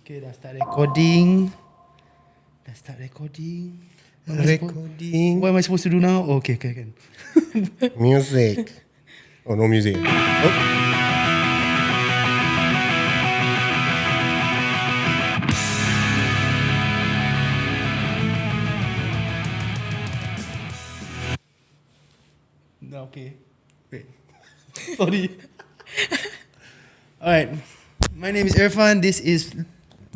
Okay, dah start recording. Recording. What am I supposed to do now? Oh, okay, can. Music. Oh, no music. Oh. No, okay. Wait. Sorry. Alright. My name is Irfan. This is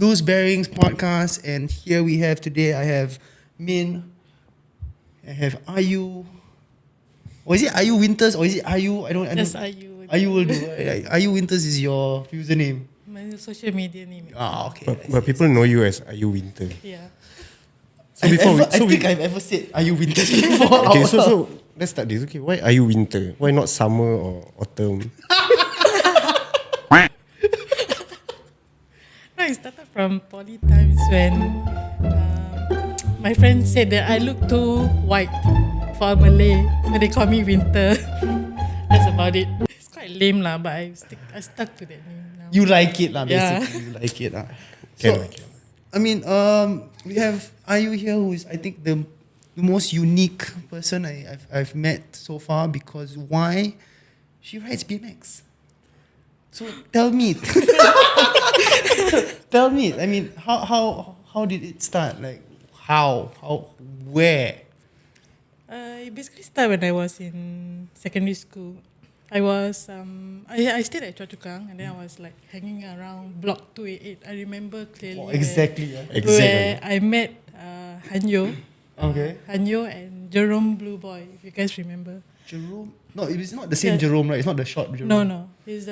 Loose Bearings Podcast. And here we have today, I have Min. I have Ayu. Or is it AyuWinters or is it Ayu? I don't Just know. Ayu. Ayu will do. AyuWinters is your username. My social media name. Okay. But people know you as AyuWinter. Yeah. So before I think I've ever said AyuWinters before. Okay, so let's start this. Okay, why AyuWinter? Why not summer or autumn? No, it started from poly times when my friend said that I look too white for a Malay, so they call me Winter. That's about it. It's quite lame lah, but I stuck to that name now. You like it lah, Yeah. basically. You like it lah. Can. I mean, we have Ayu here, who is I think the most unique person I've met so far because why? She rides BMX. So tell me, tell me. I mean, how did it start? Like how where? It basically started when I was in secondary school. I was I stayed at Choa Chu Kang and then I was like hanging around block 288. I remember clearly. Oh, exactly. Where I met Hanyo. Okay. Hanyo and Jerome Blue Boy, if you guys remember. Jerome? No, it's not the same Jerome, right? It's not the short Jerome. No. He's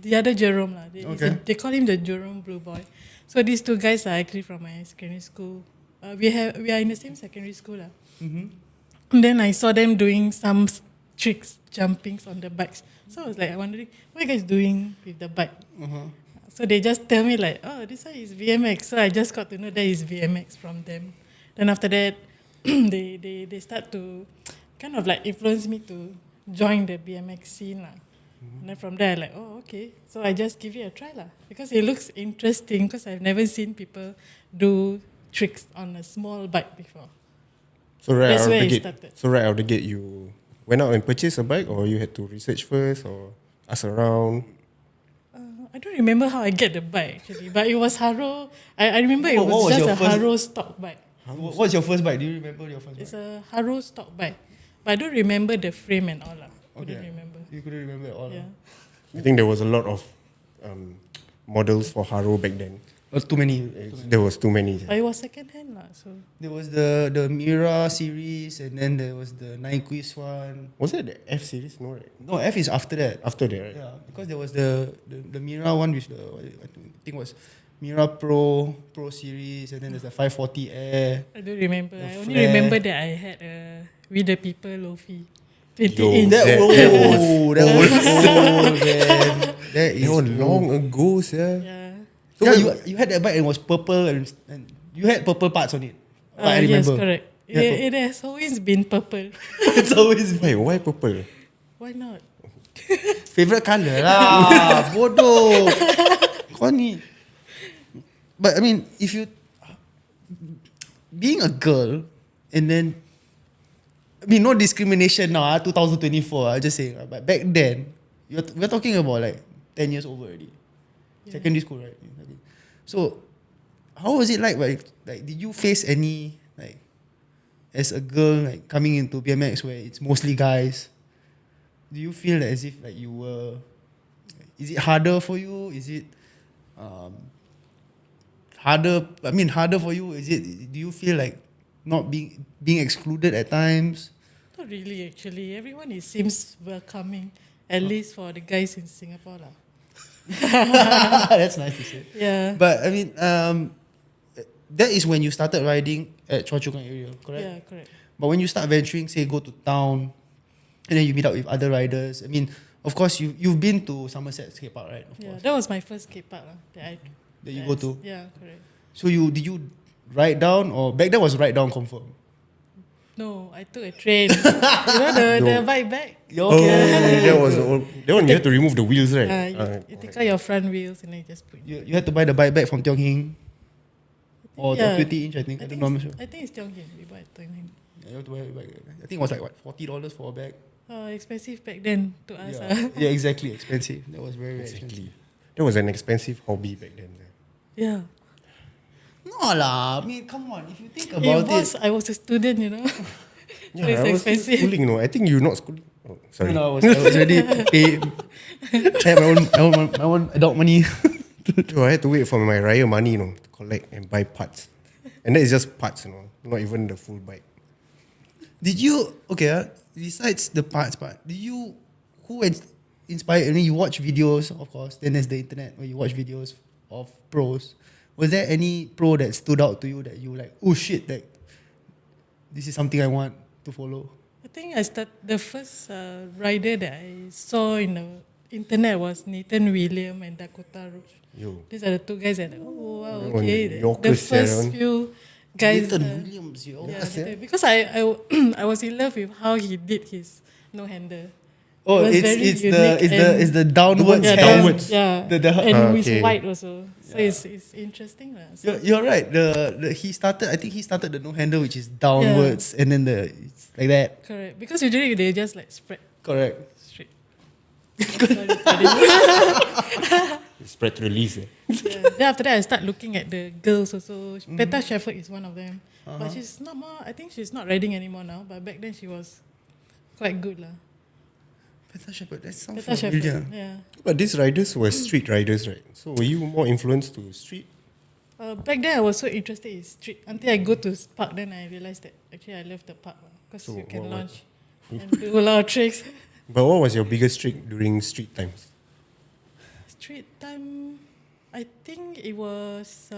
the other Jerome lah. They call him the Jerome Blue Boy. So these two guys are actually from my secondary school. We are in the same secondary school lah. Mm-hmm. And then I saw them doing some tricks, jumpings on the bikes. So I was like wondering, what are you guys doing with the bike? Uh-huh. So they just tell me like, oh, this one is BMX. So I just got to know that is BMX from them. Then after that, they start to kind of like influence me to join the BMX scene lah. And then from there, like, oh, okay. So I just give it a try lah. Because it looks interesting because I've never seen people do tricks on a small bike before. So right That's out of where the it gate. started. So right out of the gate, you went out and purchased a bike, or you had to research first, or ask around. I don't remember how I get the bike actually, but it was Haro. I remember it What was was just your a first- Haro stock bike. What's your first bike? Do you remember your first It's bike? a Haro stock bike, but I don't remember the frame and all lah. Couldn't Okay. remember. You couldn't remember at all. Yeah. I think there was a lot of models for Haro back then. Too many. There was too many. But it was second hand lah, so There was the Mira series, and then there was the Nyquist one. Was it the F series? No, right? No, F is after that. After that, right? Yeah, because there was the Mira one with the I think was Mira Pro series, and then there's the 540 Air. I don't remember. The I only flare. remember that I had a We the People Lofi 20 Yo, inch. That was That old, man. That is That was old. long ago, yeah. Yeah. So Yeah, you had that bike and it was purple and you had purple parts on it. I Yes, remember. correct. Yeah, It has always been purple. It's always Wait, why purple? Why not? favorite colour lah. Bodoh. Kau ni. But I mean, if you being a girl and then I mean no discrimination now, 2024. I just saying, but back then we're talking about like 10 years over already. Yeah. Secondary school, right? So how was it like did you face any like as a girl like coming into BMX where it's mostly guys? Do you feel as if like you were is it harder for you? Is it harder for you? Do you feel like not being excluded at times? Not really, actually. Everyone seems welcoming, at least for the guys in Singapore lah. That's nice to say. Yeah. But I mean, that is when you started riding at Choa Chu Kang area, correct? Yeah, correct. But when you start venturing, say go to town, and then you meet up with other riders. I mean, of course you've been to Somerset Skate Park, right? Of Yeah, course. that was my first skate park lah, That you go to. Yeah, correct. So did you ride down or back then was ride down confirm? No, I took a train. You know the bike bag? Oh, that was that one. You had to remove the wheels, right? You take out your front wheels and then you just put. You had to buy the bike bag from Tiong or Yeah. 20 inch, I think. I don't know. I'm not sure. I think it's Tiongkit. We bought it Tiongkit. Yeah, you have to buy a bag. I think it was like what, $40 for a bag. Expensive back then to us. Yeah, exactly. Expensive. That was very, very expensive. Exactly. That was an expensive hobby back then. Yeah. No lah. I mean, come on. If you think about it. I was a student, you know. Yeah, So it's I was still expensive. schooling. No, I think you're not schooling. Oh, sorry. No, I was already paid. I had my own adult money. So I had to wait for my Raya money, to collect and buy parts. And that is just parts, not even the full bike. Did you besides the parts part, who inspired? I mean, you watch videos, of course. Then there's the internet where you watch videos of pros. Was there any pro that stood out to you that you were like, oh shit, like this is something I want to follow? I think the first rider that I saw in the internet was Nathan William and Dakota Rouge. Yo. These are the two guys that wow, Oh, okay. The Yorkers, first yeah, few guys. Nathan Williams, yo. Yeah, because I I was in love with how he did his no hander. Oh, It was very unique it's the downwards Yeah, hand. downwards. Yeah, The- and with okay. white also. So it's interesting lah. So, You're right. I think he started the no hander, which is downwards, and then it's like that. correct. Because usually they just like spread Correct. straight. Sorry. Spread release. Yeah. Then after that, I start looking at the girls also. Peta Shepherd is one of them, but she's not more. I think she's not riding anymore now. But back then she was quite good lah. Peter Shepherd, that sounds Peta Shepherd, familiar. yeah. But these riders were street riders, right? So were you more influenced to street? Back then, I was so interested in street until I go to park. Then I realized that actually I love the park because So you can what- launch and do a lot of tricks. But what was your biggest trick during street times? Street time, I think it was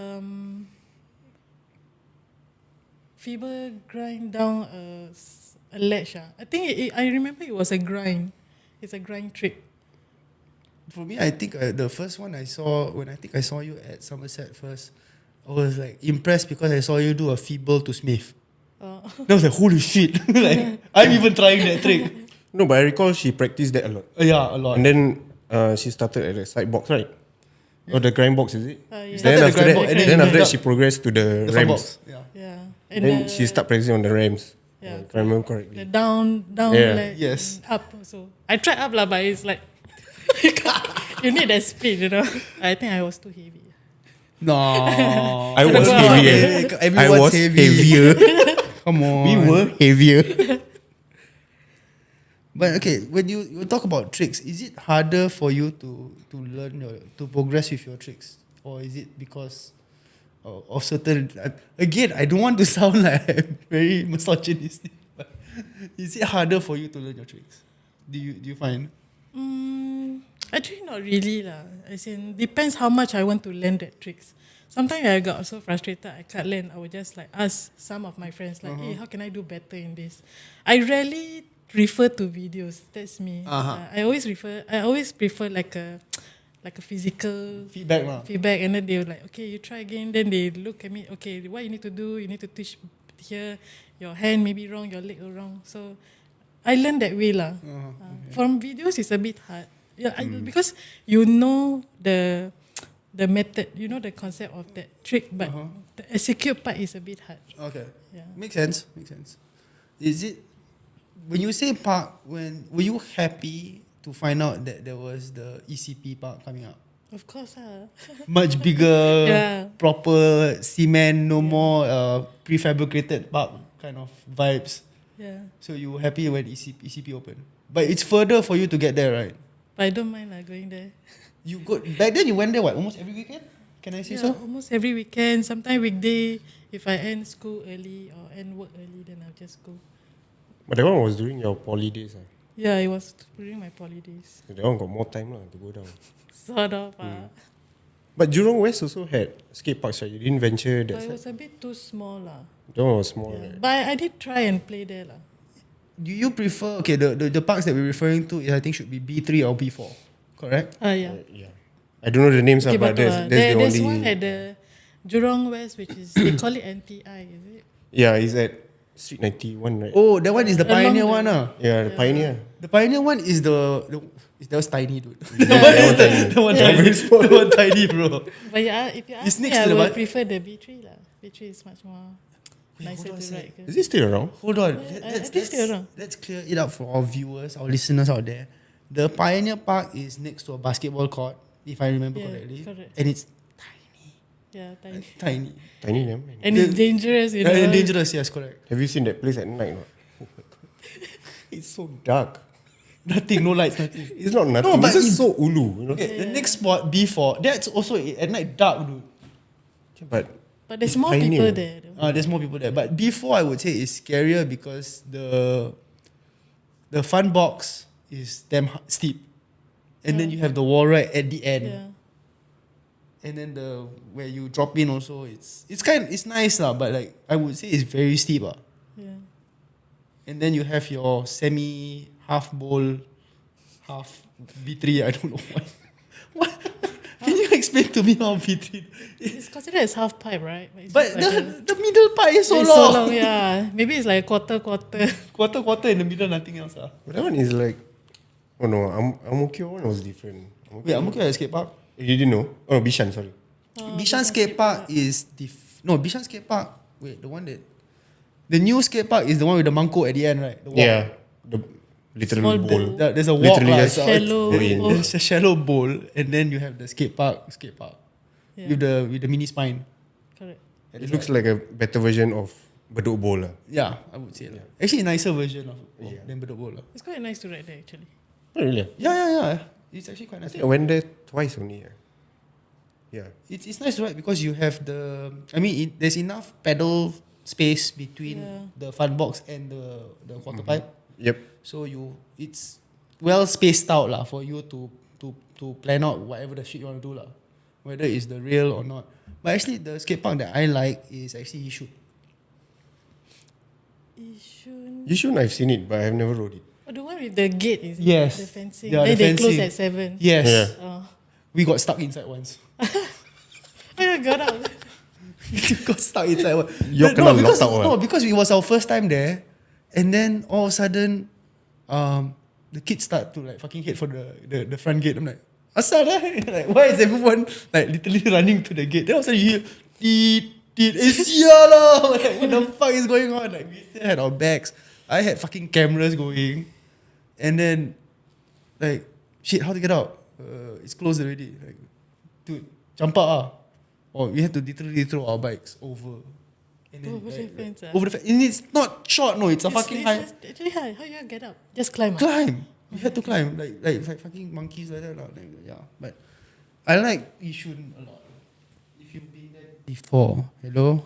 feeble grind down a ledge. I think I remember it was a grind. It's a grind trick. For me, I think the first one I saw when I saw you at Somerset first, I was like impressed because I saw you do a feeble to Smith. I was like, holy shit! Like I'm even trying that trick. No, but I recall she practiced that a lot. Yeah, a lot. And then she started at the side box, right? Or the grind box, is it? Yeah. Started the grind box and then then you after that got she progressed to the the front rams. box. Yeah. Yeah. Then she started practicing on the rams. Yeah, if I remember the correctly. down, Yeah. leg, Yes. and up also. I tried up lah, but it's like you need that speed, you know. I think I was too heavy. No, I was heavier. I Everyone's was heavy. heavier. Come on. We were heavier. But okay, when you talk about tricks, is it harder for you to learn to progress with your tricks, or is it because of certain? Again, I don't want to sound like I'm very misogynistic, but is it harder for you to learn your tricks? Do you find? Actually, not really lah. As in, depends how much I want to learn that tricks. Sometimes I got so frustrated, I can't learn. I would just like ask some of my friends, like, hey, how can I do better in this? I rarely refer to videos. That's me. I always prefer like a physical Feedback. and then they were like, okay, you try again. Then they look at me, okay, what you need to do? You need to twist here. Your hand may be wrong, your leg are wrong. So I learned that way lah. From videos, it's a bit hard. Yeah, because you know the method, you know the concept of that trick, but the execute part is a bit hard. Okay. Yeah. Makes sense. Is it when you say park? Were you happy to find out that there was the ECP park coming up? Of course, Much bigger, Yeah. proper cement, no more prefabricated park kind of vibes. Yeah. So you were happy when ECP opened, but it's further for you to get there, right? But I don't mind going there. You go back then. You went there what? Almost every weekend? Can I say so? Almost every weekend, sometimes weekday. If I end school early or end work early, then I'll just go. But that one was during your poly days. Yeah, it was during my poly days. So that one got more time to go down. Sort of. But Jurong West also had skate parks, right? You didn't venture that But it side. was a bit too small lah. That one was small, Yeah. right? But I did try and play there lah. Do you prefer the parks that we're referring to? I think should be B3 or B4, correct? Yeah. Yeah. I don't know the names, Okay, but that's the there's only. one at the Jurong West, which is they call it NTI, is it? Yeah, it's at Street 91, right? Oh, that one is the Along Pioneer the- one, Yeah, the Pioneer. The Pioneer one is that was tiny, dude. That one tiny. The one Yeah, tiny, very small. the one tiny, bro. But yeah, if you It's ask me, next I to the would what? prefer the B3 lah. B3 is much more nicer hold on a to sec. ride. Is it still around? Hold on. I think still around. Let's clear it up for our viewers, our listeners out there. The Pioneer Park is next to a basketball court, if I remember Yeah, correctly. correct. And it's Yeah, tiny. tiny. Tiny, man. And it's dangerous, you know. And dangerous, yes, correct. Have you seen that place at night? Not? Oh my god. It's so dark. Nothing, no lights, nothing. It's not nothing. No, but it's just it- so ulu, you know. Okay, the next spot, B4, that's also at night dark, dude. But But there's It's more pioneer. people there. Though. There's more people there. But B4, I would say, is scarier because the fun box is damn steep. And then you have the wall right at the end. Yeah. And then the where you drop in also, it's nice lah, but like I would say it's very steep ah. Yeah. And then you have your semi half bowl, half B3. I don't know what. What? Can you explain to me how B3? It's considered as half pipe, right? It's But just like the middle part is so it's long. so long, yeah. Maybe it's like quarter. Quarter in the middle, nothing else ah. that one is like, oh no, Ang-Mo-Kio one was different. Wait, I'm okay at skate park. You didn't know? Oh, Bishan, sorry. Bishan Skate Park is Bishan Skate Park. Wait, the new skate park is the one with the mangkuk at the end, right? The walk. Yeah, the literal Small bowl. bowl. There's a walk Literally lah. just Shallow go in. bowl. There's a shallow bowl, and then you have the skate park Yeah. with the mini spine. Correct. It looks like a better version of Bedok Bowl. Lah. Yeah, I would say lah. Actually, a nicer version of Yeah. than Bedok Bowl lah. It's quite nice to ride there actually. Oh, really? Yeah. It's actually quite I nice. think I went there twice only. Yeah. It's nice to ride because you have there's enough pedal space between Yeah. the fun box and the quarter pipe. Yep. So it's well spaced out lah for you to plan out whatever the shit you want to do lah, whether it's the rail or not. But actually, the skate park that I like is actually Yishun. Yishun. Yishun, I've seen it, but I've never rode it. Oh, the one with the gate is it? Yes. The fencing. Yeah, then the they close fencing. at 7. Yes, Yeah. Oh. we got stuck inside once. I got out. We got stuck inside once. You're kena because, locked out, no, because it was our first time there, and then all of a sudden, the kids start to like fucking head for the front gate. I'm like, asal lah? Like, why is everyone like literally running to the gate? Then all of a sudden you hear, it's here lah. Like, what the fuck is going on? Like, we still had our bags. I had fucking cameras going, and then like, shit, how to get out? It's closed already. Like, dude, jump out ah. Or we had to literally throw our bikes over. And then, Over the fence, ah? Over the fence. And it's not short, no. It's a fucking high. Actually, how you get up? Just climb. Climb. We had to climb like fucking monkeys like that lah. Like, yeah, but I like Yishun a lot. If you've been there before, hello,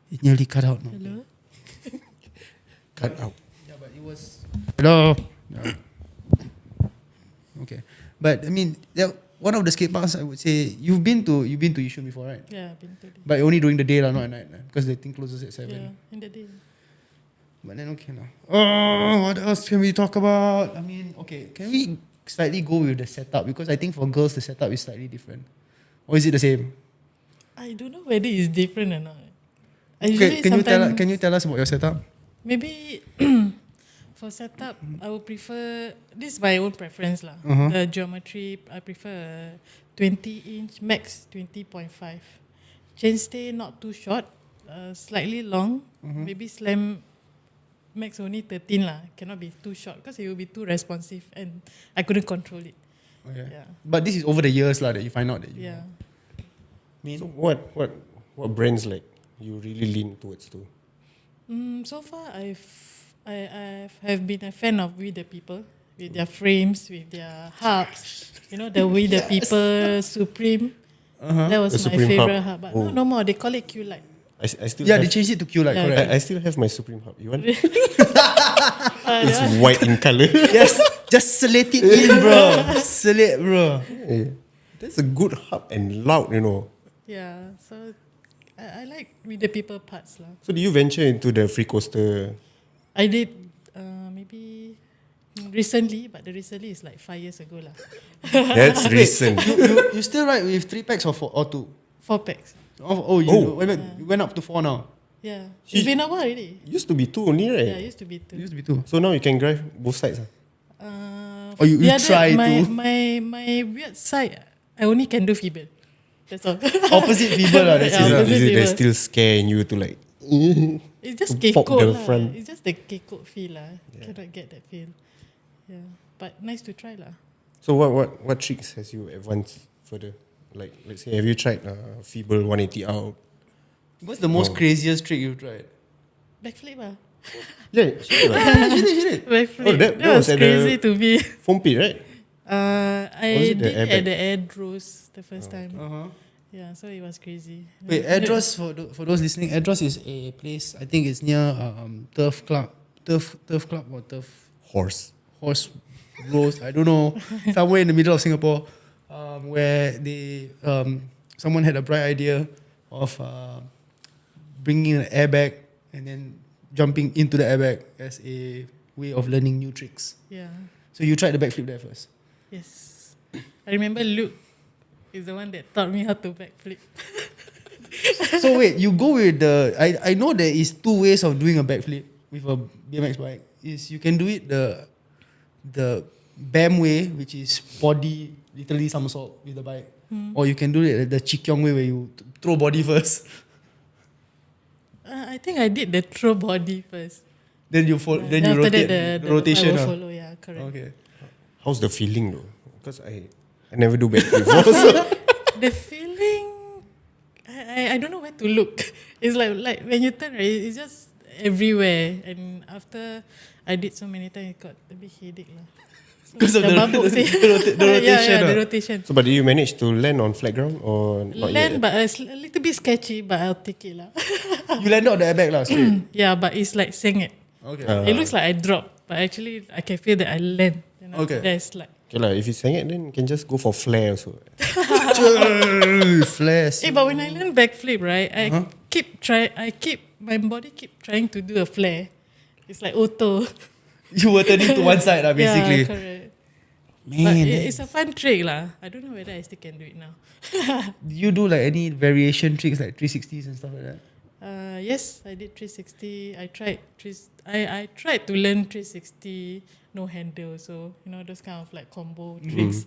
it nearly cut out. No? Hello. Cut out. Yeah, but it was hello. Yeah. Okay, but I mean, one of the skate parks I would say you've been to Yishun before, right? Yeah, I've been to the. But only during the day lah, not at night, because the thing closes at 7. Yeah, in the day. But then okay now. Oh, what else can we talk about? I mean, okay, can we slightly go with the setup? Because I think for girls the setup is slightly different. Or is it the same? I don't know whether it's different or not. I Okay, usually can you tell us about your setup? Maybe for setup, I would prefer, this is my own preference lah. Uh-huh. The geometry, I prefer a 20-inch, max 20.5. Chainstay not too short, slightly long. Maybe slam max only 13 lah. Cannot be too short because it will be too responsive and I couldn't control it. Okay. Yeah. But this is over the years lah that you find out that you Yeah. mean. So what brands like you really lean towards to? So far, I have been a fan of We the People with their frames, with their hubs. You know, the We the People Supreme. That was The my Supreme favorite hub. hub. But Oh. no more. They call it Q-Light. I still Yeah, have, they changed it to Q light, Yeah. correct? I still have my Supreme Hub. You want? It's white in color. Yes, just select it in, bro. Select, bro. Yeah. That's a good hub and loud, you know. Yeah, so I like We the People parts lah. So do you venture into the free coaster? I did maybe recently, but the recently is like 5 years ago lah. That's recent. You still ride with 3 packs or 2? 4 packs. You went up to 4 now. Yeah. She- It's been a while already. Used to be 2 only, right? Yeah, it used to be 2. Used to be 2. So now you can drive both sides. Or you the try my, to. my weird side, I only can do feeble. That's all. Opposite feeble lah. That's Yeah, it lah. opposite Is it they feeble. still scaring you to like? It's just to pop kekok the lah. front. It's just the kekok feel lah. Cannot get that feel. Yeah, but nice to try lah. So what tricks has you advanced further? Like let's say, have you tried feeble 180 out? What's the most craziest trick you've tried? Backflip lah. Yeah, sure. She did. Backflip. Oh, that was was at crazy the- to me. Foam pit, right? I Was it the did it airbag? at the air Dross the first time. Uh-huh. Yeah, so it was crazy. Wait, Adros, for those listening, Adros is a place, I think it's near Turf Club. Turf Club or Turf Horse. Horse Rose, I don't know. Somewhere in the middle of Singapore, where they someone had a bright idea of bringing an airbag and then jumping into the airbag as a way of learning new tricks. Yeah. So you tried the backflip there first. Yes. I remember Luke is the one that taught me how to backflip. So wait, you go with the I know there is 2 ways of doing a backflip with a BMX bike. Is you can do it the BAM way, which is body literally somersault with the bike, or you can do it the Chikyong way where you throw body first, I think I did the throw body first. then you then you after rotate that the rotation. I will ah. follow, yeah, correct. Okay. How's the feeling though? Because I never do backflip before. So. The feeling, I don't know where to look. It's like when you turn, right, it's just everywhere. And after I did so many times, it got a bit headache lah. So Because of the mabuk sih. rotation. Yeah, the ah. rotation. So, but did you manage to land on flat ground or not Land, yet? but it's a little bit sketchy, but I'll take it lah. You landed on the airbag lah straight. Yeah, but it's like sengit. Okay. It looks like I dropped, but actually I can feel that I land. And Okay. There's like, Okay lah, if you sang it, then you can just go for flare also. Flares. but when I learn backflip, right, my body keep trying to do a flare. It's like auto. You were turning to one side lah, basically. Yeah, correct. But Man, it's a fun trick lah. I don't know whether I still can do it now. do you do like any variation tricks like 360s and stuff like that? Yes, I did 360. I tried to learn 360 no handle, so those kind of like combo tricks,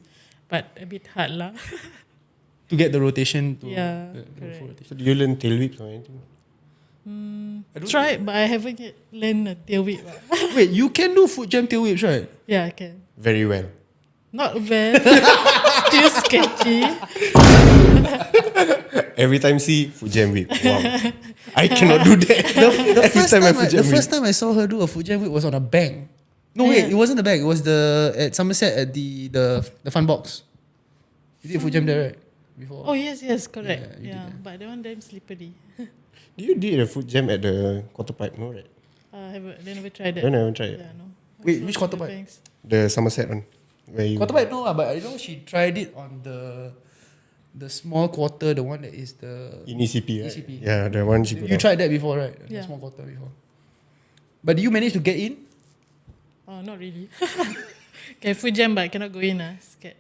but a bit hard lah. To get the rotation to Yeah, go correct. for rotation. So do you learn tail whips or anything? Tried, but I haven't yet learned a tail whip. lah. Wait, you can do foot jam tail whips, right? Yeah, I can. Very well. Not bad. Still sketchy. Every time see foot jam whip. Wow. I cannot do that. Every time I foot jam The whip. first time I saw her do a foot jam whip was on a bank. No, wait, Yeah. it wasn't the bank. It was at Somerset at the fun box. You did foot jam there, right? Before. Oh yes, correct. Yeah, you did Yeah, that. but that one damn slippery. You did a foot jam at the quarter pipe, no right? They never tried that. I never tried it. Yeah, no. Wait, It's which not quarter pipe? thanks. The Somerset one. Where you Quarter pipe, no, but I know she tried it on the small quarter, the one that is the. in ECP, right? ECP. Yeah, the one she put You out. tried that before, right? The Yeah. small quarter before. But did you manage to get in? Oh, not really. Can foot jam, but I cannot go in. Scared.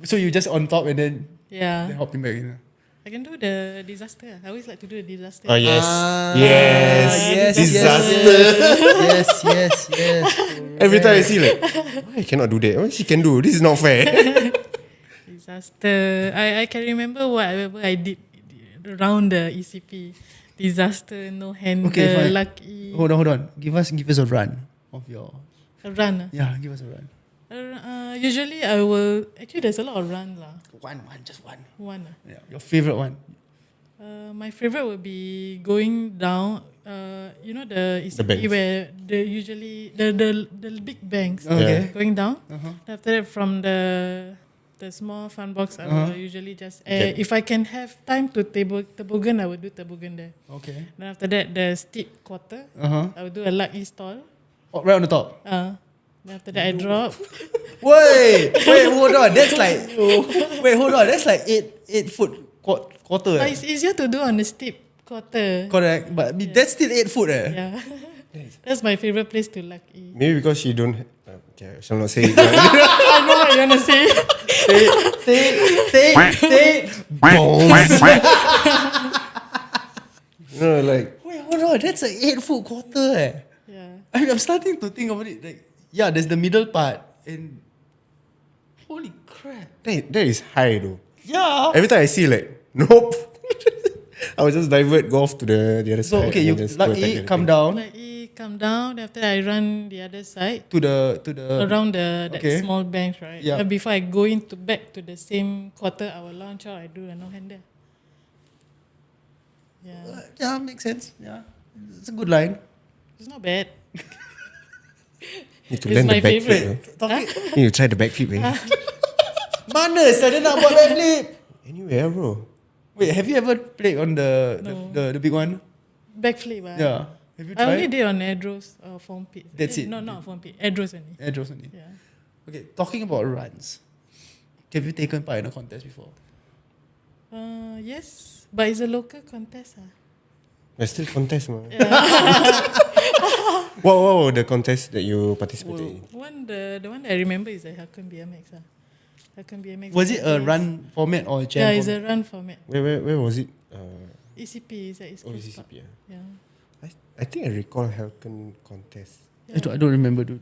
So you just on top and then Yeah. hopping back in. I can do the disaster. I always like to do the disaster. Oh yes. Ah, yes. Disaster. Yes. Every time I see like, why I cannot do that? Why she can do? This is not fair. Disaster. I can remember whatever I did around the ECP. Disaster, no handle, Okay, fine. lucky. Hold on. Give us a run of your. A run. Yeah, give us a run. Usually I will. Actually, there's a lot of run lah. Just one. One. Yeah, your favorite one. My favorite would be going down. The ECP banks. where the big banks. Okay. Going down. Uh-huh. After that, from the small fun box, I will usually just if I can have time to toboggan, I will do toboggan there. Okay. Then after that, the steep quarter, I will do a lucky stall. Oh, right on the top. Then after that, I drop. Wait, hold on. That's like. Wait, hold on. That's like 8 foot quarter. But it's easier to do on the steep quarter. Correct, but that's still 8 foot. Yeah. That's my favorite place to lucky. Maybe because she don't. Okay, I shall not say it. I know what you want to say. Say. No, like Wait, hold on. That's a 8-foot quarter. Yeah. I'm starting to think about it. Like, yeah, there's the middle part, and holy crap. That is high though. Yeah. Every time I see like, nope. I will just divert, go off to the other So side. okay, and you then just go like attack it, the come thing. down Like come down. After I run the other side to the around that okay. small bench, right? Yeah. Before I go into back to the same quarter, I will launch out. I do a no hander. Yeah, Yeah, makes sense. Yeah, it's a good line. it's not bad. Need to It's learn my the backflip. favourite. Talking, Need to try the backflip. mana saya nak buat backflip? Anywhere, bro. Wait, have you ever played on the No. the big one? Backflip. Yeah. Have you I only tried? did on Edros or foam pit. That's it. No, not foam pit. Edros only. Edros only. Yeah. Okay, talking about runs. Have you taken part in a contest before? Yes, but it's a local contest. I still contest, man. What were the contest that you participated in? The one that I remember is the Hakun BMX. Hakun BMX. Was it a run format or a jam? Yeah, it's format? a run format. Where was it? ECP is at East Coast Park. ECP. Yeah. I think I recall Helcon contest. I don't remember, dude.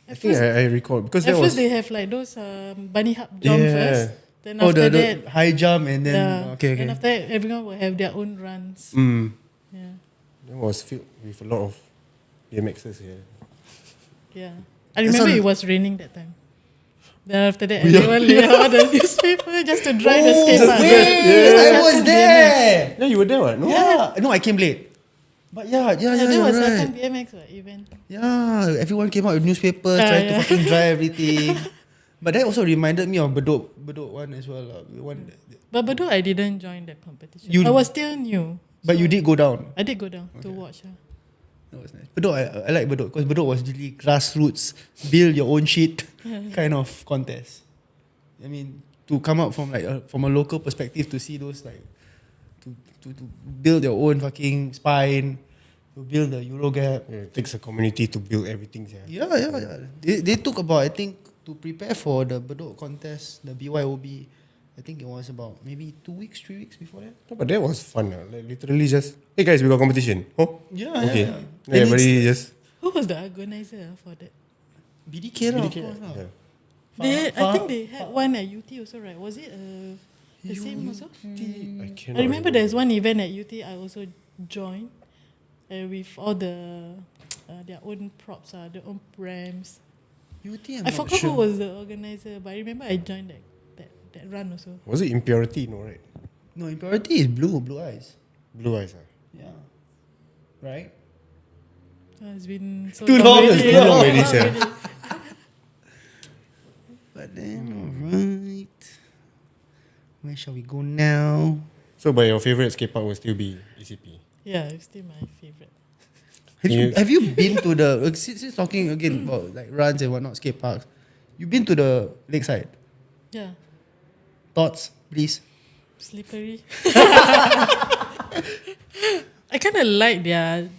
I think I recall because At that first was they have like those bunny hop jump Yeah. first. Then Oh, after the that, high jump and then yeah. okay. Then after that, everyone will have their own runs. Yeah. that was filled with a lot of BMXers here. Yeah. I remember one- it was raining that time. Then after that, everyone lay out the newspaper just to dry the skate park. Wait, I was there. Yeah, you were there, what? No? Yeah, no, I came late. But yeah, Yeah, that you're was right. Hakun BMX event. Yeah, everyone came out with newspapers, trying to fucking dry everything. But that also reminded me of Bedok one as well. The one But Bedok, I didn't join that competition. You- I was still new. but you did go down. I did go down to watch. That was nice. Bedok, I like Bedok because Bedok was really grassroots, build your own shit kind of contest. I mean, to come out from like from a local perspective to see those like to build your own fucking spine, to build the Euro gap. Yeah, it takes a community to build everything. Yeah. Yeah. They took about, I think, to prepare for the Bedok contest, the BYOB. I think it was about maybe 2 weeks, 3 weeks before that. No, but that was fun. Like literally just, hey guys, we got competition. Oh, Yeah, okay. yeah. Yeah, everybody just. Who was the organizer for that? BDK, lah, of BDK, course, lah. yeah. I think they had one at UT also, right? Was it the same also? I cannot I remember there's one event at UT I also joined with all their own props, their own ramps. UT, I forgot who was the organizer, but I remember I joined that run also. Was it Impurity? No, right? No, Impurity is blue eyes. Blue Eyes. Yeah. Right? It's been so Too long long, already. too long already, sir. But then, alright. Where shall we go now? So, but your favorite skate park will still be ECP. Yeah, it's still my favorite. Have you been to the since talking again about like runs and whatnot, skate parks? You been to the lakeside? Yeah, Thoughts, please. slippery. I kind of like their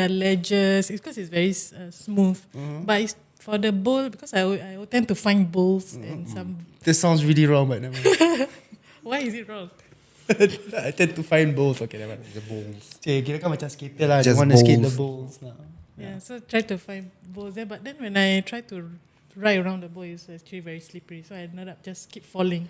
ledges. It's because it's very smooth. But it's for the bowl, because I tend to find bowls and some. This sounds really wrong, but never mind. Why is it wrong? I tend to find bowls. Okay, never mind. The bowls. Okay, kira kan macam skater lah. Just Just want to skate the bowls. bowls now. Yeah, so try to find bowls there. But then when I try to ride around the bowl, it's actually very slippery. So I ended up just keep falling.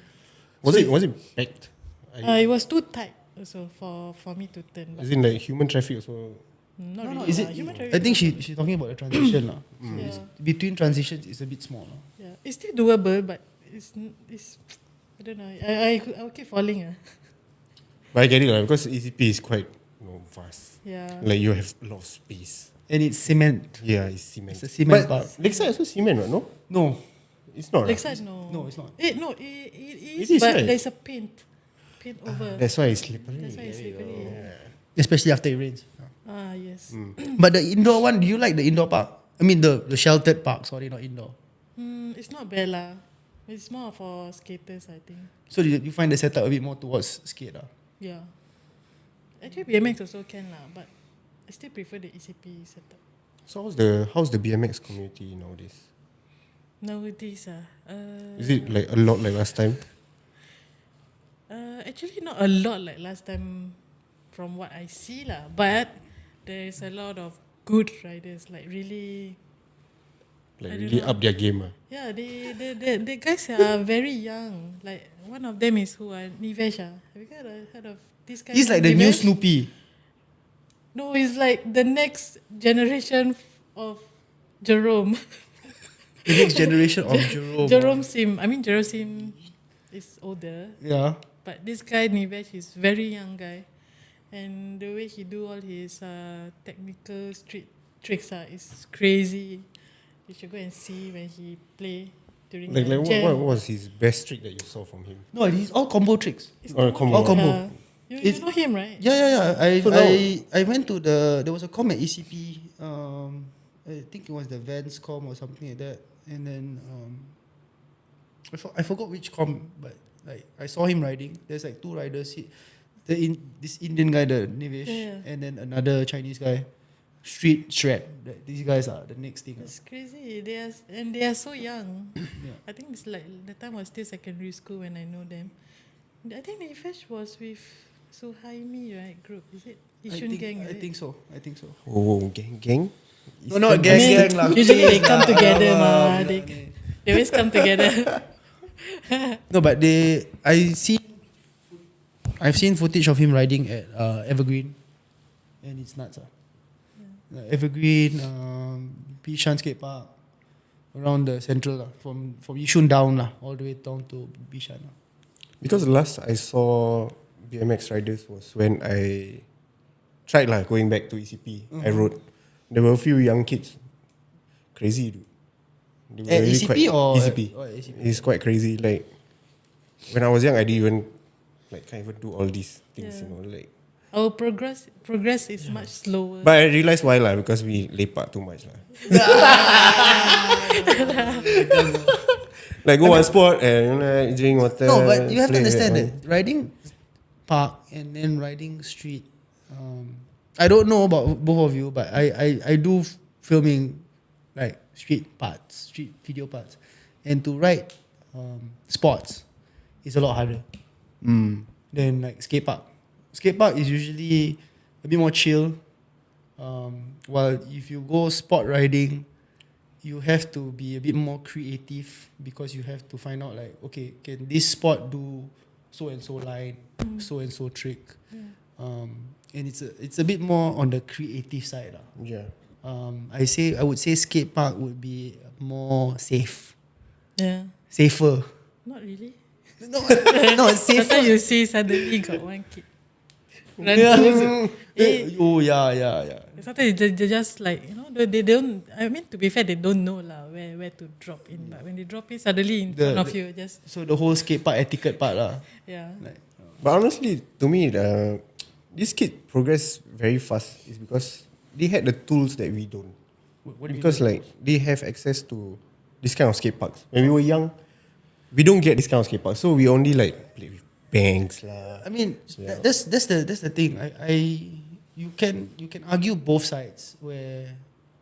Was it packed? It was too tight also for me to turn. But As in like human traffic also. not No, really. is it? Human I think she's talking about the transition lah. Yeah. Between transitions, it's a bit small. lah. Yeah, it's still doable, but it's I don't know. I will keep falling. But I get it because ECP is quite vast. Yeah. Like you have a lot of space. And it's cement. Yeah, it's cement. It's a cement but park. Lakeside also cement, right? No? No, It's not. Lakeside, no. No, it's not. It It is, is, but right? there's a paint over. That's why it's slippery. That's why it's slippery. especially after it rains. Yes. But the indoor one, do you like the indoor park? I mean the sheltered park. Sorry, not indoor. It's not bad lah. It's more for skaters, I think. So you find the setup a bit more towards skate lah. Yeah. Actually, BMX also can lah, but I still prefer the ECP setup. So how's the BMX community nowadays? Nowadays, Is it like a lot like last time? actually not a lot like last time from what I see lah, but there's a lot of good riders, like really. Like I don't really know. up their game. Yeah, the guys are very young. Like one of them is who? Nivesh. Have you heard of this guy? He's like the new Nivesh? Snoopy. No, he's like the next generation of Jerome. The next generation of Jerome. Jerome Sim. I mean, Jerome Sim is older, Yeah. but this guy Nivesh is very young guy, and the way he do all his technical street tricks is crazy. You should go and see when he play during Like, the like jam. what was his best trick that you saw from him? No, he's all combo tricks. It's Or combo. All combo. Yeah. You It's- know him, right? Yeah. So I went to there was a com at ECP. I think it was the Vans com or something like that. And then I forgot which com, but like I saw him riding. There's like two riders. This Indian guy, the Nivesh, Yeah. and then another Chinese guy, Street Shred. These guys are the next thing. It's crazy. They are so young. Yeah. I think it's like the time I was still secondary school when I know them. I think the first was with Suhaimi, right? Group, is it? Yishun gang. I think so. Oh, gang. No, not gang, I mean, gang lah. usually they come Lah. together, Alamak, ma. They always come together. No, but I've seen footage of him riding at Evergreen, and it's nuts. Like Evergreen, Bishan Skate Park, around the central from Yishun down all the way down to Bishan. Because last I saw BMX riders was when I tried going back to ECP. I rode. There were a few young kids. Crazy, dude. They were At really ECP or ECP? or ECP? It's quite crazy. Like when I was young, I didn't even can't even do all these things. Yeah. Our progress is much slower. But I realized why because we lepak too much Like go one spot and drink water. No, but you have to play understand that that riding park and then riding street. I don't know about both of you, but I do filming like street video parts, and to ride sports is a lot harder than like skate park. Skate park is usually a bit more chill. While if you go sport riding, you have to be a bit more creative because you have to find out like, okay, can this sport do so and so line, so and so trick, and it's a bit more on the creative side lah. Yeah. I would say skate park would be more safe, Yeah. safer. Not really. No, it's safer. Sometimes you see suddenly got one kid run Yeah. towards it. Oh yeah. Sometimes they just like, they don't, I mean, to be fair, they don't know where to drop in. But when they drop in, suddenly in front of you, just, So the whole skate park etiquette part lah. yeah. Like, But honestly, to me, this kid progress very fast is because they had the tools that we don't. what do you Because mean? they have access to this kind of skate parks. When we were young, we don't get this kind of skate parks, so we only play with banks lah. I mean, Yeah. that's the thing. You can argue both sides where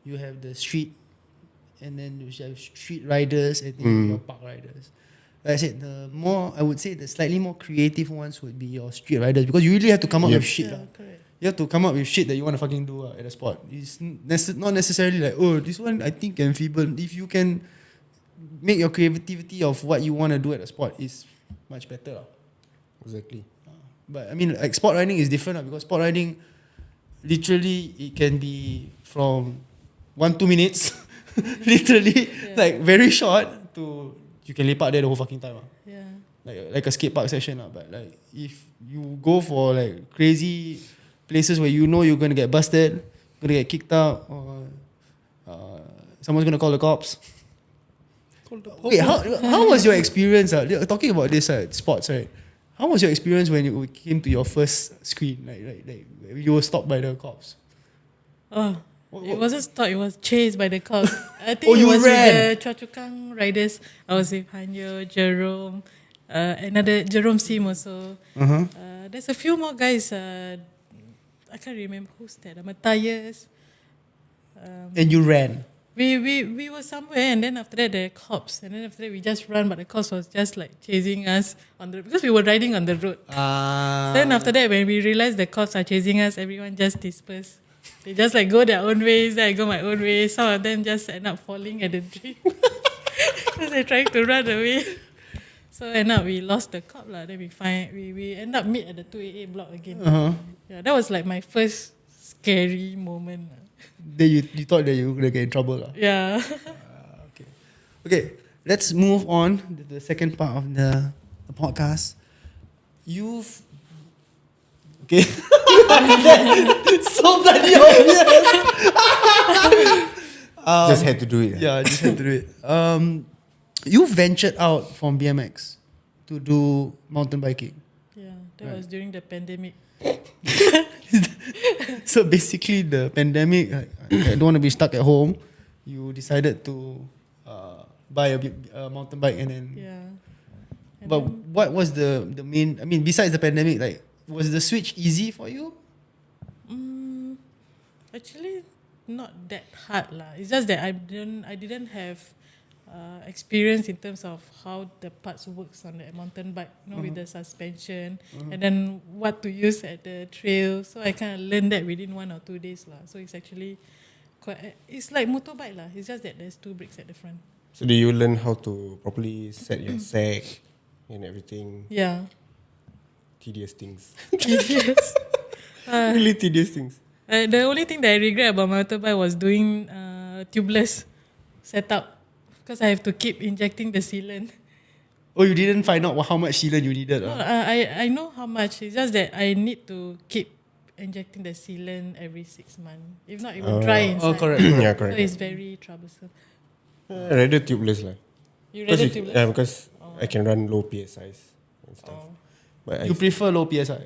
you have the street, and then you have street riders and then your park riders. Like I said, I would say the slightly more creative ones would be your street riders because you really have to come up with shit. Yeah, lah. correct. You have to come up with shit that you want to fucking do at a spot. It's not necessarily like, oh, this one I think can feeble. If you can make your creativity of what you want to do at a spot, is much better lah. Exactly. But I mean, like sport riding is different because sport riding, literally, it can be from 1-2 minutes, literally, like very short to you can lepak there the whole fucking time. Yeah. Like a skate park session. But like if you go for like crazy places where you know you're gonna get busted, gonna get kicked out, or someone's gonna call the cops. Wait, how was your experience? Talking about this sports, right? How was your experience when you came to your first screen? Like you were stopped by the cops. Oh, What- it wasn't stopped, it was chased by the cops. I think Oh, it you was ran. with the Choa Chu Kang riders. I was with Hanyo, Jerome, another Jerome Sim also. There's a few more guys. I can't remember who's that. Matthias. And you ran. We were somewhere, and then after that the cops, and then after that we just run, but the cops was just like chasing us because we were riding on the road. Then after that, when we realized the cops are chasing us, everyone just dispersed. They just like go their own ways, then I go my own way. Some of them just end up falling at the tree because they're trying to run away. So end up we lost the cop lah. Then we end up meet at the 2AA block again. Yeah, that was like my first scary moment. Then you thought that you were gonna get in trouble lah. Yeah. Okay, let's move on to the second part of the podcast. Okay. So bloody obvious. Just had to do it. Yeah, just had to do it. You ventured out from BMX to do mountain biking. Yeah, that was during the pandemic. So basically, the pandemic, I don't want to be stuck at home. You decided to buy a mountain bike, and then. Yeah. And But then, what was the main? I mean, besides the pandemic, like, was the switch easy for you? actually, not that hard lah. It's just that I didn't have experience in terms of how the parts works on the mountain bike, with the suspension, and then what to use at the trail. So I kind of learned that within 1 or 2 days lah. So it's actually it's like motorbike lah. It's just that there's 2 brakes at the front. So do you learn how to properly set your sack and everything? Yeah. Tedious things. Yes. Really tedious things. The only thing that I regret about motorbike was doing tubeless setup, because I have to keep injecting the sealant. Oh, you didn't find out how much sealant you needed? No, I know how much. It's just that I need to keep injecting the sealant every 6 months. If not, it will dry inside. Oh, correct. Yeah, So correct. it's very troublesome. Rather tubeless lah. You rather Because tubeless? yeah, because I can run low PSIs and stuff. Oh. But You prefer low PSI?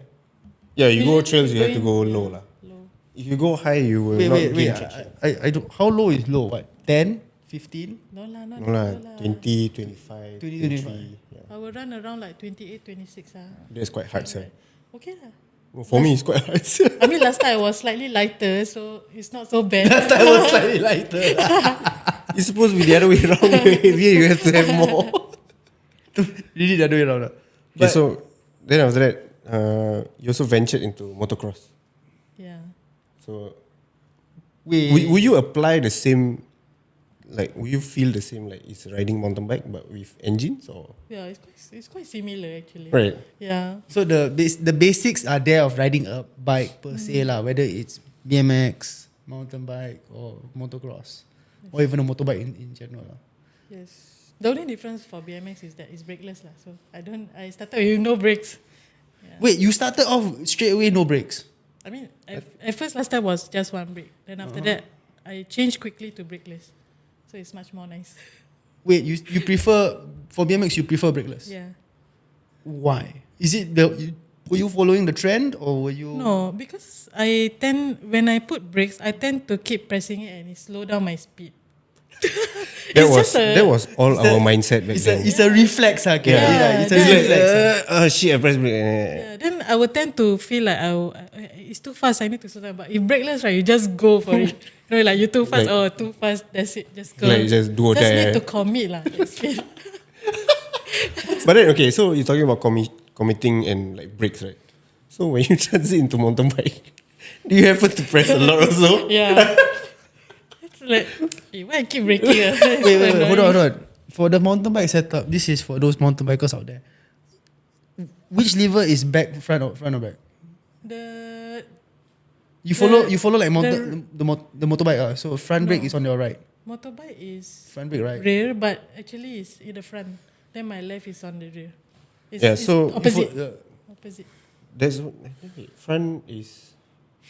yeah, you go trails, you have to Going- go low lah. Low. If you go high, you will not Wait. gain traction. I don't. How low is low? What? 10, 15? No lah, not No lah, low lah. 20, 25, 20, 23. Yeah. I will run around like 28, 26. That's quite hard, sir. Okay lah. Well, for me, it's quite hard, sir. I mean, last time I was slightly lighter, so it's not so bad. I was slightly lighter. It's supposed to be the other way around. You're heavier, you have to have more. Really the other way around. Okay, so then after that, you also ventured into motocross. Yeah. So Wait. will you apply the same, like, will you feel the same like it's riding mountain bike but with engines or? Yeah, it's quite similar actually. Right. Yeah. So the basics are there of riding a bike per se lah, whether it's BMX, mountain bike, or motocross, or even a motorbike in general lah. Yes. The only difference for BMX is that it's brakeless lah. So I started with no brakes. Yeah. Wait, you started off straight away no brakes? I mean, at first last time was just one brake. Then after that, I changed quickly to brakeless. So it's much more nice. Wait, you prefer for BMX? You prefer brakeless? Yeah. Why? Is it were you following the trend or were you? No, because when I put brakes, I tend to keep pressing it and it slow down my speed. That was all our mindset back then. It's a reflex, okay? Yeah, It's a that's- reflex. Shit, I pressed brake. Yeah, then I would tend to feel like it's too fast. I need to slow down. But if brakeless, right, you just go for it. Like you're too fast. Like- Too fast. That's it. Just go. Like, just do or Just die. need to commit lah. That's it. But then, okay, so you're talking about committing and like brakes, right? So when you transit into mountain bike, do you happen to press a lot also? Yeah. It's like, why I keep braking? Wait, hold on. For the mountain bike setup, this is for those mountain bikers out there. Which lever is back, front or back? You follow like the motorbike. So front brake is on your right. Motorbike is Front brake, right? rear, but actually it's in the front. Then my left is on the rear. Yeah, so opposite. You Opposite. There's front is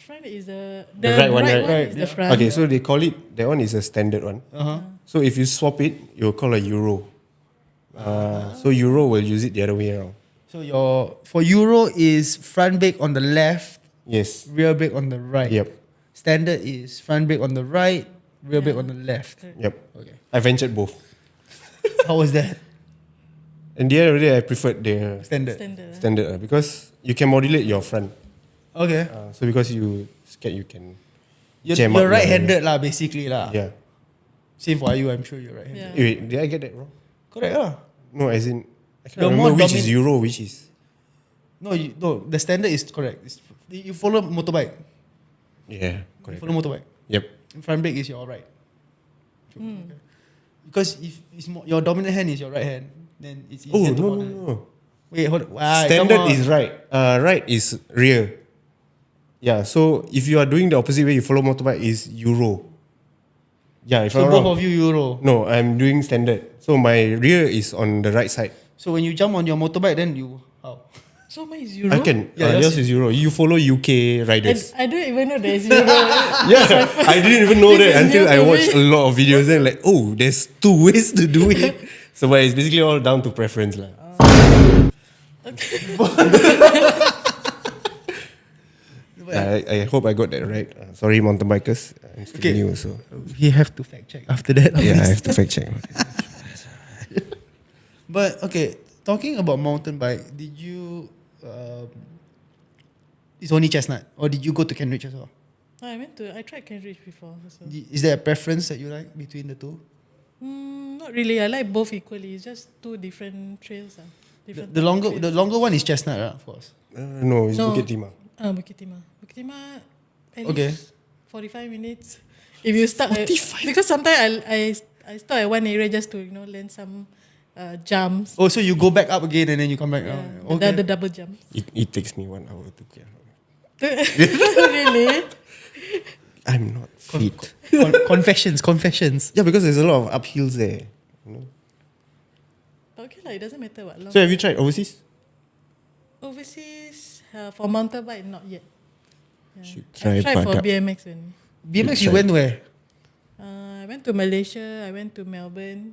Front is the right one, right? Right, is yeah. the front. okay. So they call it, that one is a standard one. Uh-huh. So if you swap it, you'll call a Euro. So Euro will use it the other way around. So for Euro is front brake on the left, Yes. rear brake on the right. Yep. Standard is front brake on the right, rear brake on the left. Yep. Okay. I ventured both. How was that? And the other day I preferred the Standard. standard because you can modulate your front. Okay. So because you scared you can You're jam up right-handed lah, basically lah. Yeah. Same for you, I'm sure you're right-handed. Yeah. Wait, did I get that wrong? Correct lah. No, as in I The can't more remember which is domin- Euro, which is No, the standard is correct. You follow motorbike. Yeah, You correct. follow motorbike. Yep. Front brake is your right. Okay. Because if it's more, your dominant hand is your right hand, then it's Oh easier to no, model. no. Wait, hold on. Standard come on. is right. Right is rear. Yeah. So if you are doing the opposite way, you follow motorbike is Euro. Yeah. If So I'm both wrong. of you Euro. No, I'm doing standard. So my rear is on the right side. So when you jump on your motorbike, then you how? So mine is Euro. I can. Yeah, Yours yours is Euro. You follow UK riders. I don't even know there is Euro. Yeah, I didn't even know This that is until new I to watched me. a lot of videos. Then like, oh, there's two ways to do it. So, but it's basically all down to preference, lah. I hope I got that right. Sorry, mountain bikers. I'm still Okay. new, so We have to fact check after that. yeah, I have to fact check. But okay, talking about mountain bike, did you? It's only Chestnut, or did you go to Kent Ridge as well? I tried Cambridge before. So. Is there a preference that you like between the two? Not really. I like both equally. It's just two different trails. Different The longer one is Chestnut, of course. No, it's Bukit Timah. Bukit Timah. Bukit Timah, at Okay. least 45 minutes. If you start because sometimes I stop at one area just to learn some jumps. Oh, so you go back up again and then you come back. Yeah, Oh, okay. the double jumps. It takes me 1 hour to get. Really? I'm not fit. Confessions. Yeah, because there's a lot of uphills there. You know? But okay, it doesn't matter what long. So have you tried overseas? Overseas for mountain bike, not yet. Yeah. Should I try tried for Badak. BMX only. BMX, you went where? I went to Malaysia. I went to Melbourne.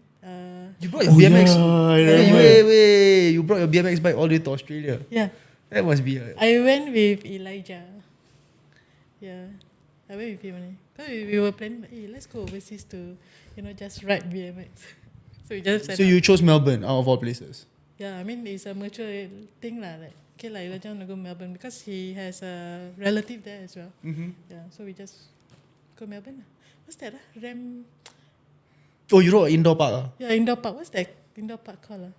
You brought your BMX. Yeah, I Hey, remember. wait. You brought your BMX bike all the way to Australia. Yeah, That must be a. I went with Elijah. Yeah, I went with him only. Because we were planning, hey, let's go overseas to, just ride BMX. So we just So you chose Melbourne out of all places. Yeah, I mean, it's a mutual thing lah. Like, okay, Elijah want to go Melbourne because he has a relative there as well. Mm-hmm. Yeah, so we just go Melbourne lah. What's that? Ram? Oh, you rode an indoor park. Yeah, indoor park. What's that indoor park called?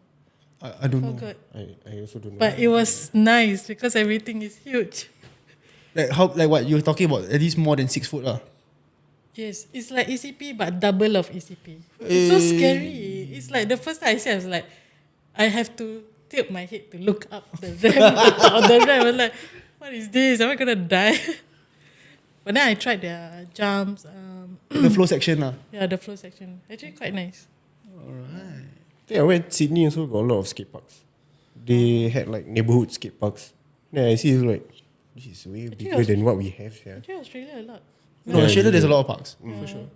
I don't know. Forgot. I also don't know. But it was nice because everything is huge. Like what you're talking about? At least more than 6 foot Yes, it's like ECP but double of ECP. It's so scary. It's like the first time I said, I was like, I have to tilt my head to look up the ramp, the top of the ramp. I was like, what is this? Am I gonna die? But then I tried their jumps. The flow section Yeah, the flow section. Actually quite nice. Alright. I think I went Sydney also got a lot of skate parks. They had like neighborhood skate parks. Then I see it's like this is way bigger than what we have here. Actually Australia a lot. No, Yeah, Australia there's a yeah. lot of parks for sure.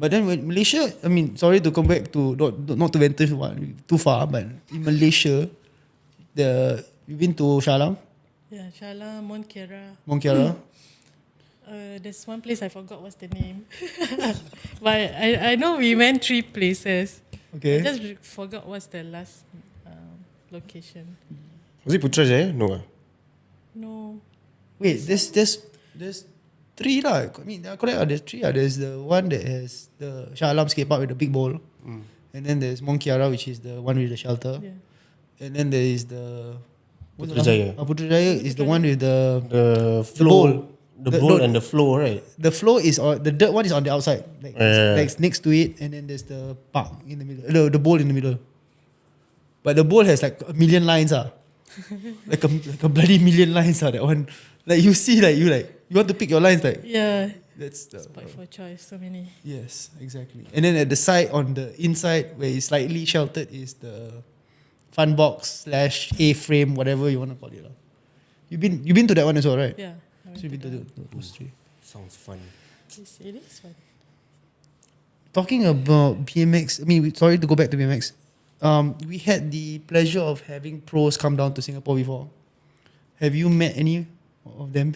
But then when Malaysia, I mean, sorry to come back to not to venture too far, but in Malaysia, you've been to Shah Alam, Yeah, Shala, Mont Kiara. Mont Kiara. There's one place I forgot what's the name. But I know we went 3 places. Okay. I just forgot what's the last location. Was it Putrajaya? No. No. Wait, there's 3 lah. I mean, correct. There's 3. There's the one that has the Shah Alam skate park with the big bowl, and then there's Mont Kiara, which is the one with the shelter, Yeah. and then there is the Putrajaya. Putrajaya is the one with the The bowl. The The- bowl no. and the floor, right? the flow is on the dirt one is on the outside, like next to it, and then there's the park in the middle, the bowl in the middle. But the bowl has like a million lines like a bloody million lines that one. Like you see, like you want to pick your lines, like Yeah. that's the Spot for choice, so many. yes, exactly. And then at the side, on the inside where it's slightly sheltered, is the fun box / A-frame, whatever you want to call it. You've been to that one as well, right? Yeah. I So you've been went to those 3. Sounds fun. It is fun. Talking about BMX, I mean, sorry to go back to BMX. We had the pleasure of having pros come down to Singapore before. Have you met any of them?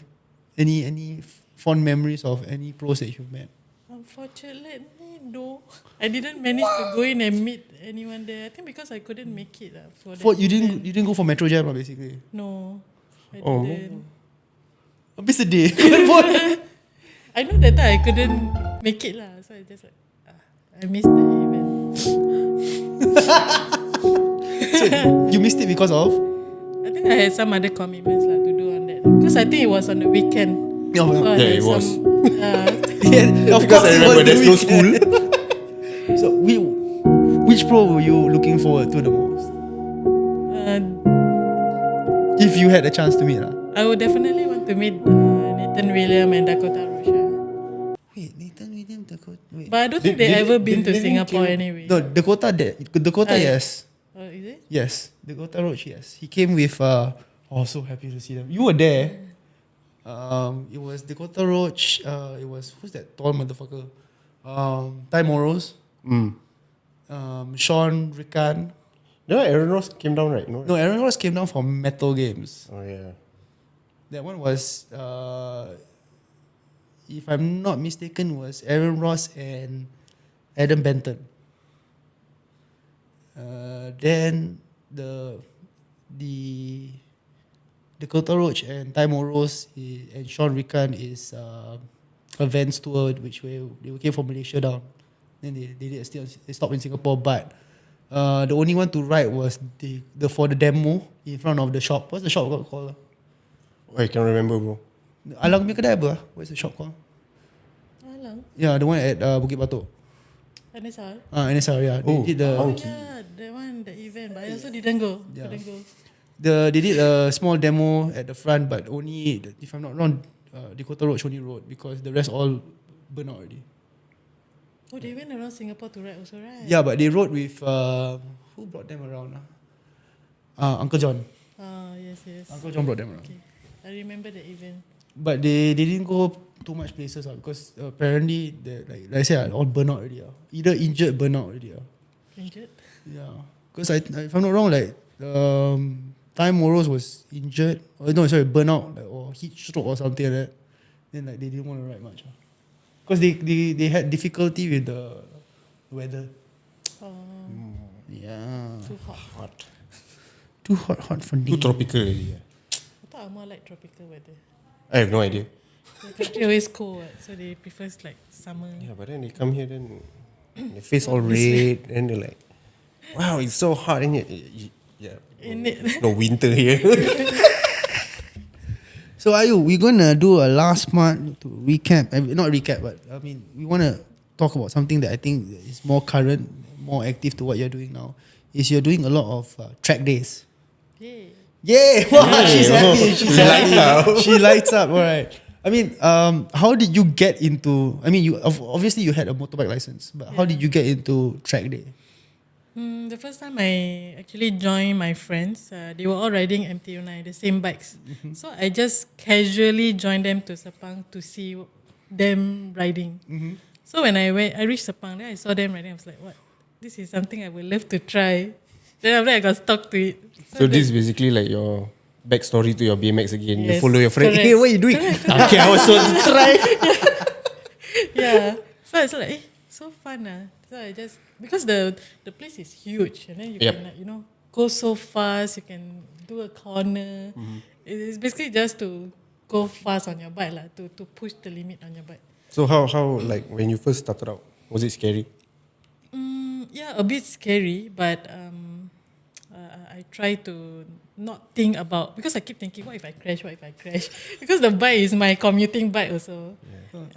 Any fond memories of any pros that you've met? Unfortunately, no. I didn't manage to go in and meet anyone there. I think because I couldn't make it for that You event. didn't go for Metro Jam lah, basically. No, I Oh. didn't. Habis sedih. I know that time I couldn't make it lah, so I just like I missed the event. So you missed it because of? I think I had some other commitments lah to do on that because I think it was on the weekend. Oh, So Yeah, there's it was. yeah, of Because course I it was remember there's no doing school. that. So which pro were you looking forward to the most? uh, If you had a chance to meet lah. I would definitely want to meet Nathan William and Dakota Rocha. Wait, Nathan William, Dakota. Wait. But I don't think they ever been to Singapore anyway. No, Dakota, yeah. yes. Oh, is it? Yes. Dakota Roach, yes. He came with, oh, so happy to see them. You were there. It was Dakota Roach. It was, who's that tall motherfucker? Ty Morrows. Sean Rickan. No, Aaron Ross came down, right? No, Aaron Ross came down from Metal Games. Oh, yeah. That one was, if I'm not mistaken, was Aaron Ross and Adam Benton. Then the Dakota Roach and Ty Morrows and Sean Rickan is a Vans tour which they came from Malaysia down. Then they stopped in Singapore, but the only one to ride was for the demo in front of the shop. What's the shop called? I can't remember, bro. Alang punya kedai apa? What's the shop called? Alang. Yeah, the one at Bukit Batok. NSR. NSR, yeah. Oh, They did the Oh yeah, the one, the event. But I also didn't go. Yeah. Couldn't go. they did a small demo at the front, but only, if I'm not wrong, Dakota Roach only rode because the rest all burned out already. Oh, they went around Singapore to ride also, right? Yeah, but they rode with who brought them around? Uncle John. Yes. Uncle John brought them around. Okay. I remember the event. But they didn't go too much places because apparently they, like I said, all burn out already. Either injured, burn out already. Injured? Yeah, because if I'm not wrong, like Ty Morrows was injured. No, sorry, burn out or heat stroke or something like that. Then like they didn't want to ride much. Because they had difficulty with the weather. Oh, Yeah. too hot. Hot. Too hot for me. Too tropical already. I thought I'm more like tropical weather. I have no idea. The country always cold, so they prefer like summer. Yeah, but then they come here, then their face all red, and they're like, wow, it's so hot in here. Yeah. In it. There's no winter here. So we're gonna do a last part to recap. Not recap, but I mean we wanna talk about something that I think is more current, more active to what you're doing now. Is you're doing a lot of track days. Yeah. Yeah, wow, she's happy. She lights up. She lights up. All right. I mean, how did you get into? I mean, you obviously you had a motorbike license, but how did you get into track day? The first time I actually joined my friends, they were all riding MT09, the same bikes. So I just casually joined them to Sepang to see them riding. So when I reached Sepang, then I saw them riding. I was like, what? This is something I would love to try. Then after that, I got stuck to it. So this is basically like your backstory to your BMX again. You Yes, follow your friend. correct. Hey, what are you doing? Okay, I was told to try. Yeah. So it's like, so fun. So I just, because the place is huge, and then you Yep. can like, go so fast, you can do a corner. It's basically just to go fast on your bike, to push the limit on your bike. So how like when you first started out, was it scary? Yeah, a bit scary, but I try to not think about, because I keep thinking, what if I crash? Because the bike is my commuting bike also.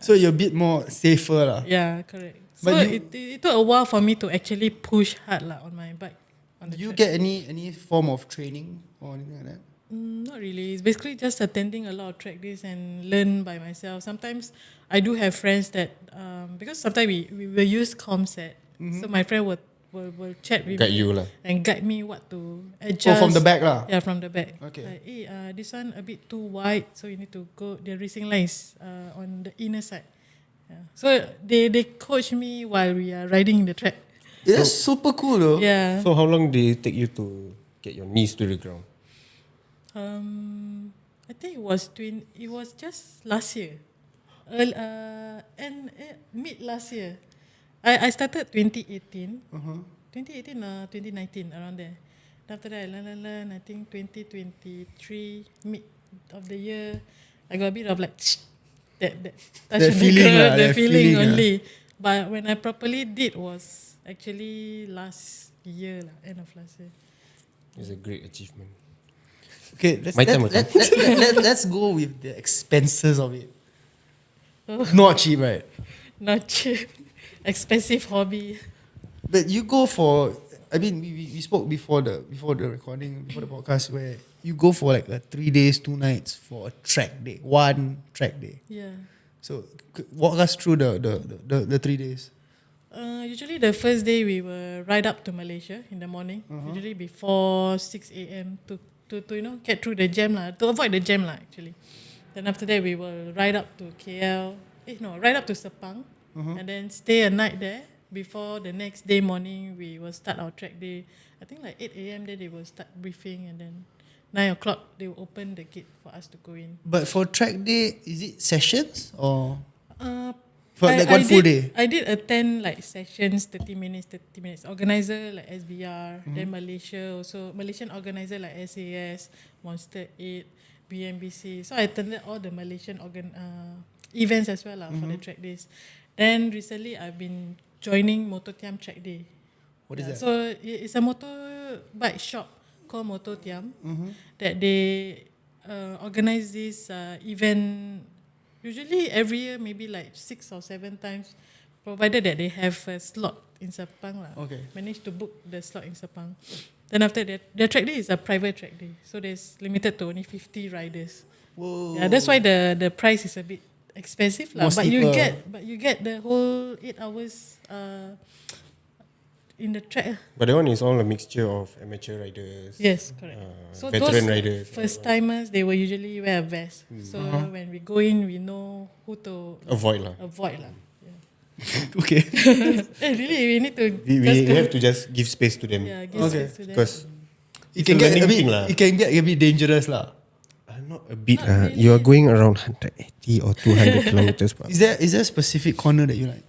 So you're a bit more safer lah. Yeah, correct. So But it took a while for me to actually push hard on my bike. On the Do you track. get any form of training or anything like that? Not really. It's basically just attending a lot of track days and learn by myself. Sometimes I do have friends that, because sometimes we will use Comset. So my friend will chat with Guide me you lah. and guide me what to adjust. from the back lah. Yeah, from the back. Okay. Like, hey, this one a bit too wide, so you need to go, the racing lines on the inner side. Yeah. So they coach me while we are riding the track. It's super cool though. Yeah. So how long did it take you to get your knees to the ground? I think it was just last year, and mid last year. I started 2018, 2018 or 2019 around there. After that, I learn. I think 2023 mid of the year, I got a bit of like that touch That on the feeling ground, lah, the that feeling feeling, only. But when I properly did was actually last year lah, end of last year. It's a great achievement. Okay, My time will come. let's go with the expenses of it. Not cheap, right? Not cheap. Expensive hobby. But you go for, I mean, we spoke before the recording, before the podcast, where you go for like a 3 days, 2 nights for a track day, one track day. Yeah. So walk us through the 3 days. Usually the first day we will ride up to Malaysia in the morning. Usually before 6 a.m. to get through the jam lah, to avoid the jam lah actually. Then after that we will ride up to KL. Ride up to Sepang and then stay a night there. Before the next day morning we will start our track day. I think like 8 a.m. then they will start briefing and then 9 o'clock they will open the gate for us to go in. But for track day, is it sessions or for like one full day? I did attend like sessions, 30 minutes. Organizer like SBR, then Malaysian organizer like SAS, Monster 8, BMBC. So I attended all the Malaysian events as well for the track days. Then recently I've been joining Mototiam track day. What is that? So it's a motorbike shop called Mototiam that they organize this event. Usually every year, maybe like 6 or 7 times, provided that they have a slot in Sepang lah. Okay. Managed to book the slot in Sepang. Then after that, their track day is a private track day, so there's limited to only 50 riders. Whoa. Yeah, that's why the price is a bit expensive lah. More But you steeper. get the whole 8 hours in the track. But that one is all a mixture of amateur riders. Yes, correct. So veteran those riders. first timers, they will usually wear a vest. So when we go in, we know who to Avoid lah. avoid lah. Yeah. Okay. Really, we need to. We have to just give space to them. Yeah, give Okay. space to them. Because It can get a learning bit. thing lah. It can get a bit dangerous lah. Not a bit. You are going around 180 or 200 kilometers per hour. Is there a specific corner that you like?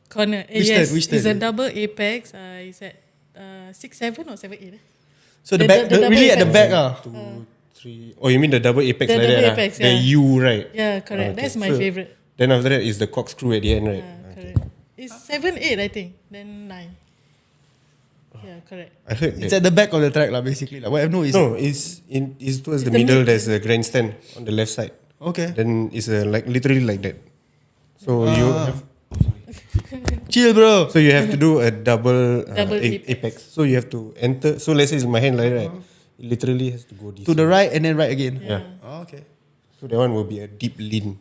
Corner. Which Yes, stand? Which it's a stand? double apex. It's at 6-7 or 7-8. So the The- back, the double really at the apex. back ah. 2, 3. Oh, you mean the double apex The like double that? apex, The yeah. U, right? Yeah, correct. Okay. That's my So- favorite. Then after that is the corkscrew at the end, right? Correct. It's 7-8, I think. Then 9. Yeah, correct. I heard It's that. at the back of the track lah, basically. Like what I know is No, it's towards the the middle. mid. There's a grandstand on the left side. okay. Then it's like literally like that. So Chill, bro. so you have to do a double, Double apex. So you have to enter. So let's say it's my hand like that. It literally has to go this To the way. right and then right again. Yeah. Oh, okay. So that one will be a deep lean.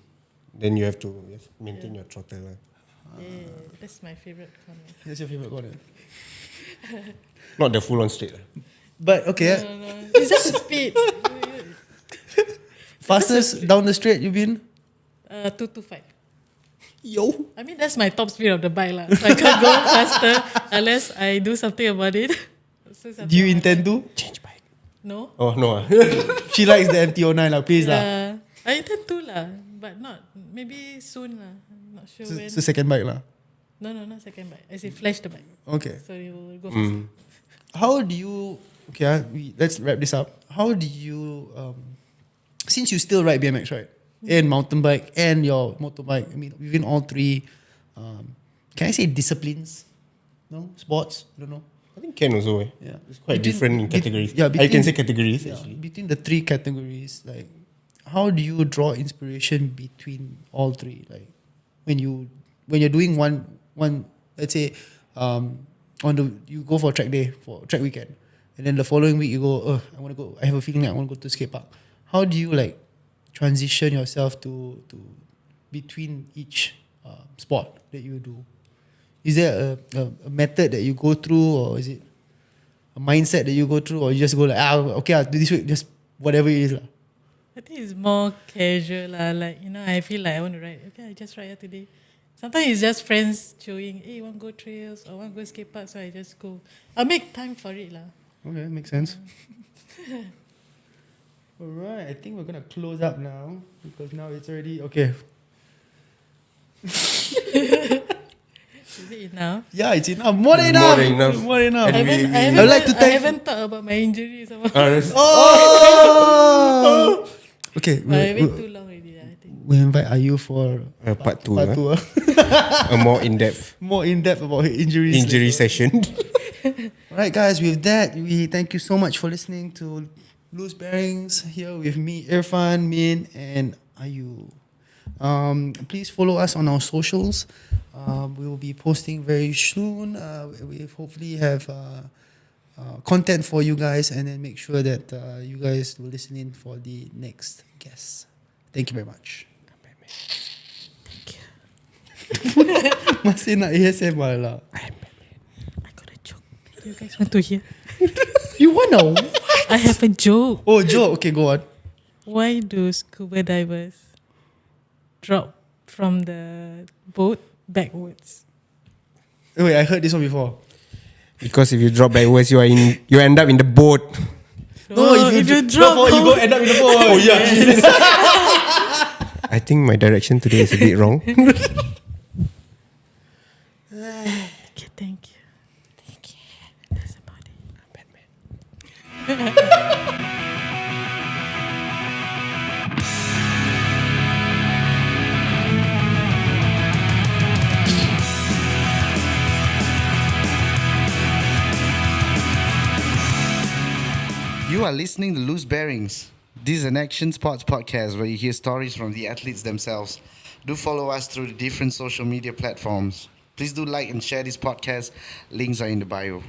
Then you have to maintain your throttle. Lah. Yeah, that's my favorite corner. That's your favorite corner. Not the full on straight. Lah. But okay, No. It's just speed. fastest down the straight you've been? 225. Yo. I mean, that's my top speed of the bike lah. So I can't go faster unless I do something about it. So Do you intend to? Change bike. No. Oh no. She likes the MT-09 lah, please lah. I intend to lah, but not. Maybe soon lah. Not sure when. So second bike lah. No, not second bike. As in flash the bike. Okay. So you will go faster. How do you? Okay, let's wrap this up. How do you? Since you still ride BMX, right? And mountain bike and your motorbike. I mean, within all three, can I say disciplines? No, sports. I don't know. I think can also. Yeah, It's quite different in categories. Yeah, I can say categories yeah, actually. between the three categories, like, how do you draw inspiration between all three? Like, when you're doing one, let's say, you go for track day for track weekend, and then the following week you go, I want to go. I have a feeling like I want to go to skate park. How do you like transition yourself to between each sport that you do? Is there a method that you go through, or is it a mindset that you go through, or you just go like, okay, I'll do this week, just whatever it is lah? I think it's more casual lah. Like, I feel like I want to ride. Okay, I just ride here today. Sometimes it's just friends showing, hey, want to go trails or want to go skate park, so I just go. I'll make time for it lah. Okay, makes sense. Alright, I think we're gonna close up now because now it's already okay. Is it enough? Yeah, it's enough. More than It's enough. more than enough. More than enough. And I would like to I thank- haven't talked about my injuries. Oh. Okay, I wait too long already. I think. we invite Ayu for Part 2. part two. A more in-depth More in depth about her injuries. injury session. Alright, guys. With that, we thank you so much for listening to Loose Bearings here with me, Irfan, Min, and Ayu. Please follow us on our socials. We will be posting very soon. We hopefully have content for you guys, and then make sure that you guys will listen in for the next guest. Thank you very much. Masih nak ASMR lah. I got a joke. You guys want to hear? You wanna? I have a joke. Oh, Joe. Okay, go on. Why do scuba divers drop from the boat backwards? Wait, I heard this one before. Because if you drop backwards, you end up in the boat. No, if you drop forward, you go end up in the boat. Oh yeah. I think my direction today is a bit wrong. Okay, thank you. Thank you. That's about it. Batman. You are listening to Loose Bearings. This is an action sports podcast where you hear stories from the athletes themselves. Do follow us through the different social media platforms. Please do like and share this podcast. Links are in the bio.